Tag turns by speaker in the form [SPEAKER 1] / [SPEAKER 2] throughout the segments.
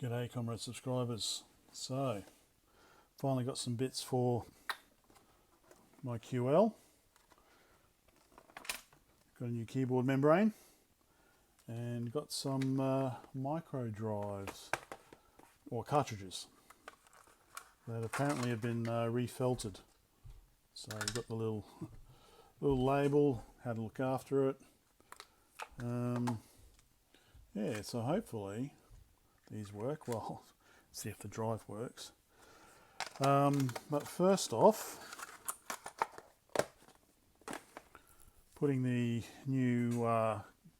[SPEAKER 1] G'day comrade subscribers. So finally got some bits for my QL. Got a new keyboard membrane and got some Microdrives or cartridges that apparently have been refelted. So you've got the little label, how to look after it. Yeah, so hopefully these work. Well, see if the drive works. But first off, putting the new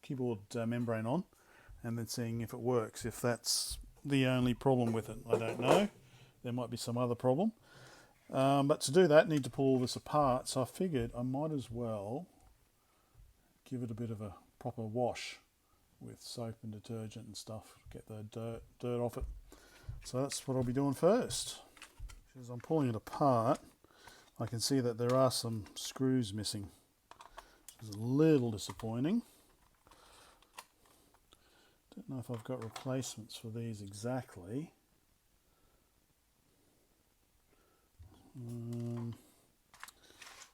[SPEAKER 1] keyboard membrane on and then seeing if it works. If that's the only problem with it, I don't know. There might be some other problem. But to do that, I need to pull all this apart. So I figured I might as well give it a bit of a proper wash with soap and detergent and stuff, get the dirt off it. So that's what I'll be doing first. As I'm pulling it apart, I can see that there are some screws missing, which is a little disappointing. Don't know if I've got replacements for these exactly.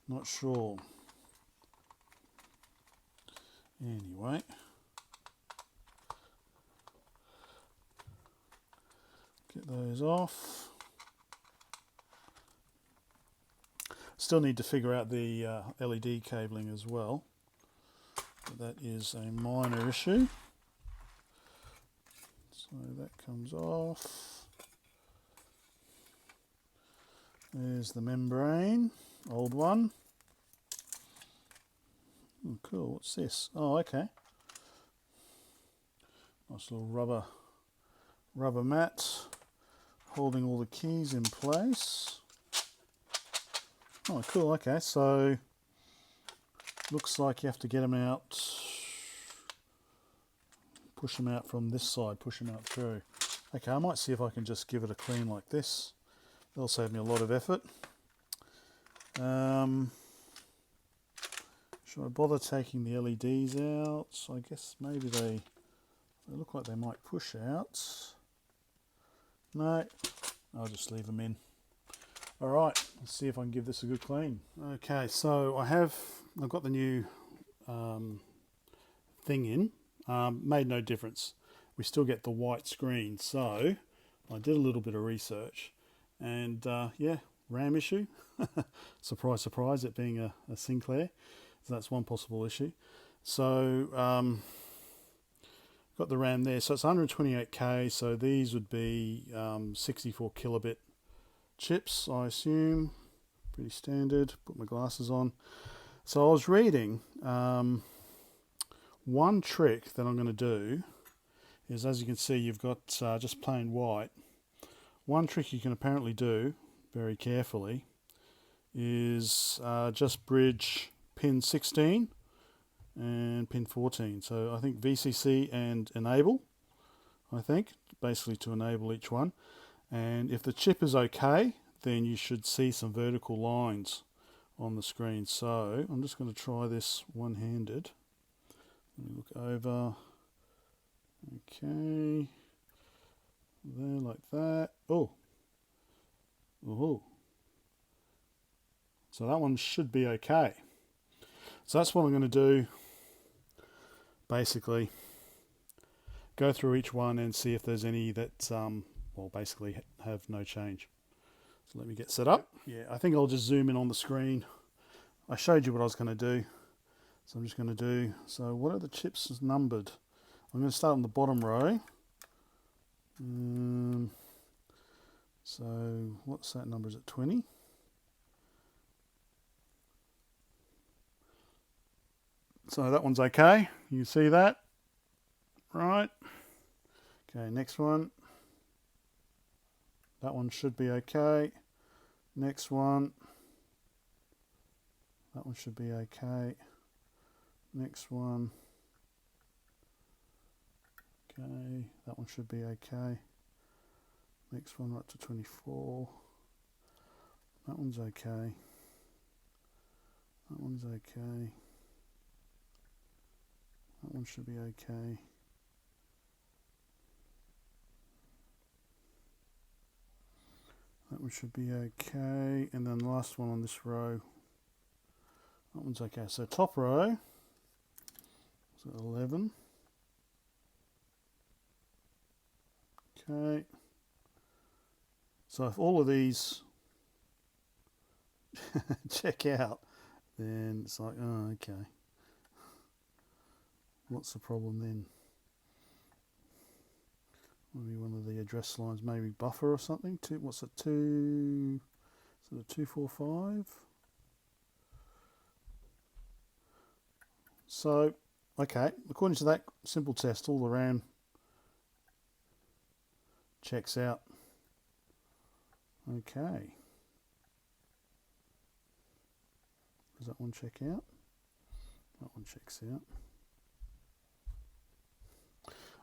[SPEAKER 1] Not sure. Anyway, get those off. Still need to figure out the LED cabling as well, but that is a minor issue. So that comes off. There's the membrane, old one. Oh, cool, what's this? Oh, okay. Nice little rubber mat holding all the keys in place. Oh, cool, okay, so looks like you have to get them out, push them out from this side, push them out through. Okay, I might see if I can just give it a clean like this. That'll save me a lot of effort. Should I bother taking the LEDs out? So I guess maybe they look like they might push out. No, I'll just leave them in. Alright, let's see if I can give this a good clean. Okay, so I've got the new thing in. Made no difference. We still get the white screen. So I did a little bit of research and yeah, RAM issue. Surprise, surprise, it being a Sinclair. So that's one possible issue. So got the RAM there. So it's 128K. So these would be 64 kilobit chips, I assume. Pretty standard. Put my glasses on. So I was reading one trick that I'm going to do is, as you can see, you've got just plain white. One trick you can apparently do very carefully is just bridge pin 16 and pin 14. So I think VCC and enable, I think, basically to enable each one. And if the chip is okay, then you should see some vertical lines on the screen. So I'm just going to try this one-handed. Let me look over. Okay. There, like that. Oh. Oh. So that one should be okay. So that's what I'm going to do. Basically, go through each one and see if there's any that, well, basically have no change. So let me get set up. Yeah, I think I'll just zoom in on the screen. I showed you what I was going to do. So I'm just going to do, so what are the chips numbered? I'm going to start on the bottom row. So what's that number? Is it 20? So that one's okay. You can see that. Right. Okay, next one. That one should be okay. Next one. That one should be okay. Next one. Okay, that one should be okay. Next one right to 24. That one's okay. That one's okay. That one should be okay. we should be okay. And then the last one on this row, that one's okay. So top row, so 11. Okay. So if all of these check out, then it's like, oh, okay. What's the problem then? Maybe one of the address lines, maybe buffer or something. What's it? 245. So, okay, according to that simple test, all the RAM checks out. Okay. Does that one check out? That one checks out.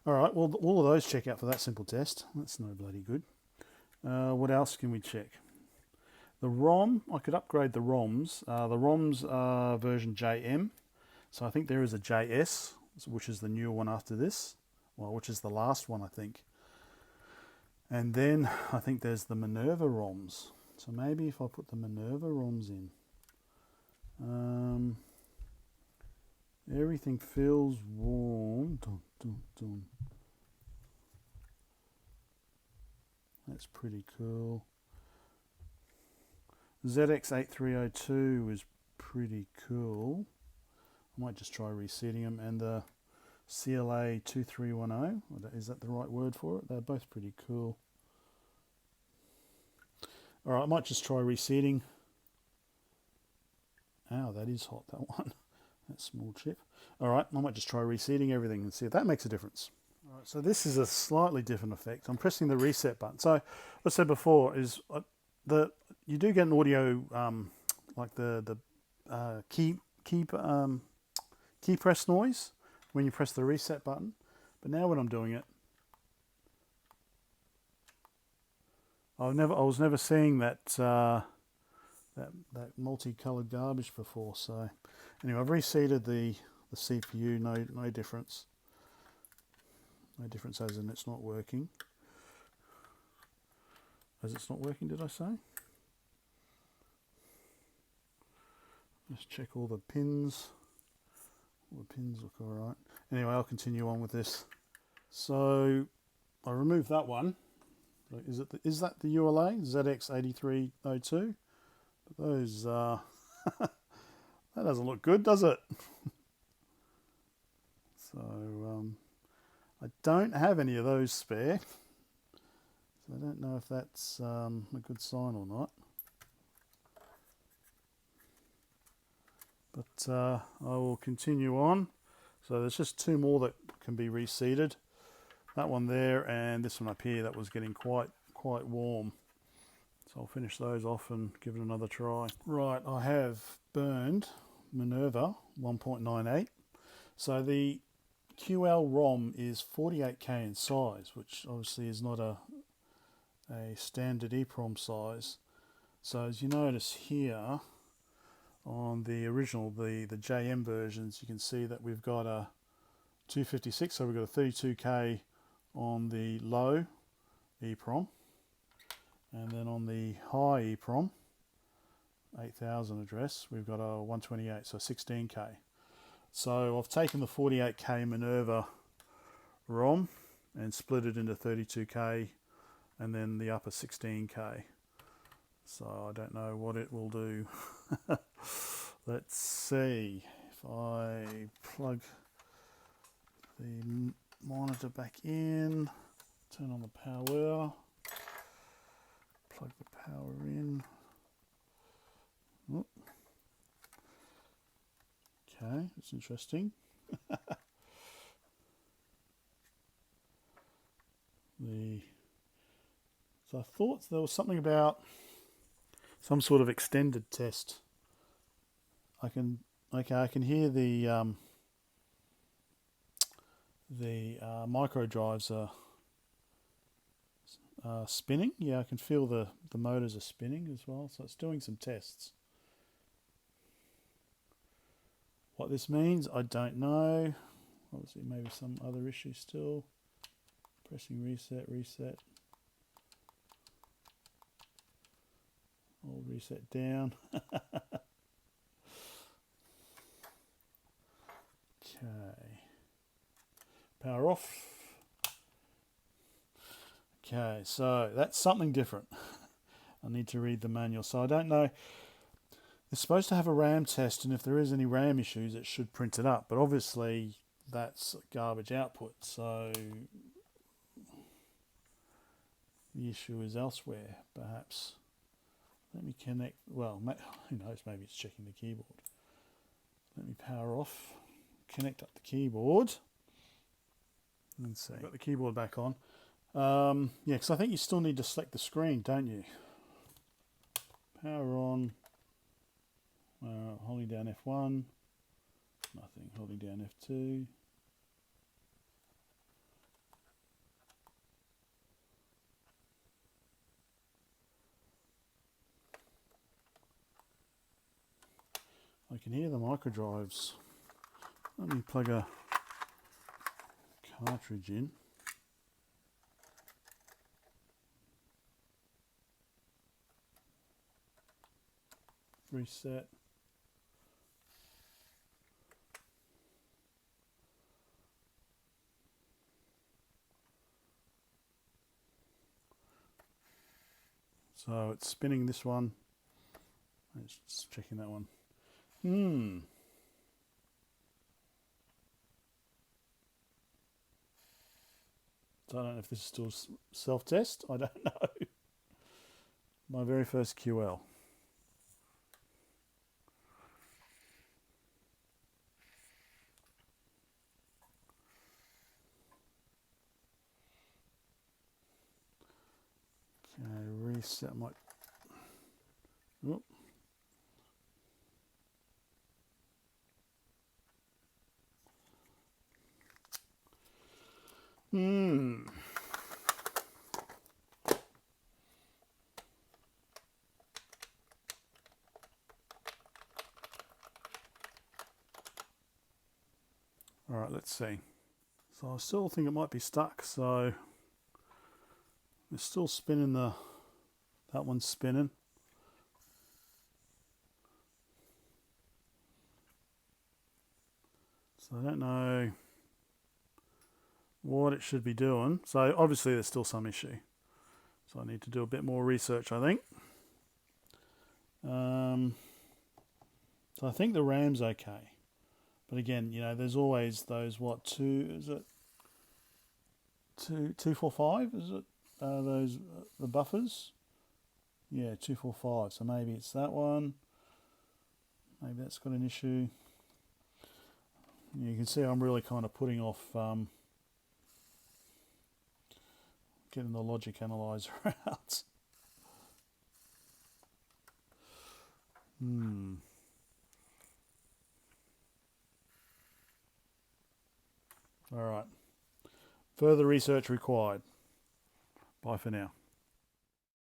[SPEAKER 1] Alright, well, all of those check out for that simple test. That's no bloody good. What else can we check? The ROM, I could upgrade the ROMs. The ROMs are version JM. So I think there is a JS, which is the newer one after this. Well, which is the last one, I think. And then I think there's the Minerva ROMs. So maybe if I put the Minerva ROMs in. Everything feels warm. Dun, dun, dun. That's pretty cool. ZX8302 is pretty cool. I might just try resetting them. And the CLA 2310, is that the right word for it? They're both pretty cool. Alright, I might just try resetting. Ow, that is hot, that one. That small chip. Alright, I might just try resetting everything and see if that makes a difference. Alright, so this is a slightly different effect. I'm pressing the reset button. So, what I said before is you do get an audio, like the key press noise when you press the reset button. But now when I'm doing it, I was never seeing that that multicoloured garbage before. So anyway, I've reseated the CPU. No difference. No difference as in it's not working. As it's not working, did I say? Just check all the pins. All the pins look all right. Anyway, I'll continue on with this. So I removed that one. Is that the ULA ZX8302? But those that doesn't look good, does it? So I don't have any of those spare. So I don't know if that's a good sign or not. But I will continue on. So there's just two more that can be reseated. That one there and this one up here that was getting quite warm. So I'll finish those off and give it another try. Right, I have burned Minerva 1.98. So the QL ROM is 48K in size, which obviously is not a standard EEPROM size. So as you notice here on the original, the JM versions, you can see that we've got a 256, so we've got a 32K on the low EEPROM, and then on the high EEPROM 8000 address we've got a 128, so 16K. So I've taken the 48K Minerva ROM and split it into 32K and then the upper 16K. So I don't know what it will do. Let's see if I plug the monitor back in, turn on the power, plug the power in. Oh. Okay, that's interesting. So I thought there was something about some sort of extended test. I can hear the Microdrives are spinning. Yeah, I can feel the motors are spinning as well. So it's doing some tests. What this means, I don't know. Obviously, maybe some other issue still. Pressing reset. I'll reset down. Okay. Power off. Okay, so that's something different. I need to read the manual. So I don't know. It's supposed to have a RAM test, and if there is any RAM issues, it should print it up. But obviously, that's garbage output. So the issue is elsewhere, perhaps. Let me connect. Well, who knows? Maybe it's checking the keyboard. Let me power off. Connect up the keyboard. Let's see. Got the keyboard back on. Yeah, because I think you still need to select the screen, don't you? Power on. Holding down F1. Nothing. Holding down F2. I can hear the microdrives. Let me plug a cartridge in. Reset. So it's spinning this one. It's just checking that one. So I don't know if this is still self-test. I don't know. My very first QL. Okay, reset my... Whoop. All right, let's see. So I still think it might be stuck, so it's still spinning that one's spinning. So I don't know what it should be doing. So obviously there's still some issue. So I need to do a bit more research, I think. So I think the RAM's okay. But again, you know, there's always those, what, 245, is it? Those, the buffers? Yeah, 245. So maybe it's that one. Maybe that's got an issue. You can see I'm really kind of putting off getting the logic analyzer out. All right. Further research required. Bye for now.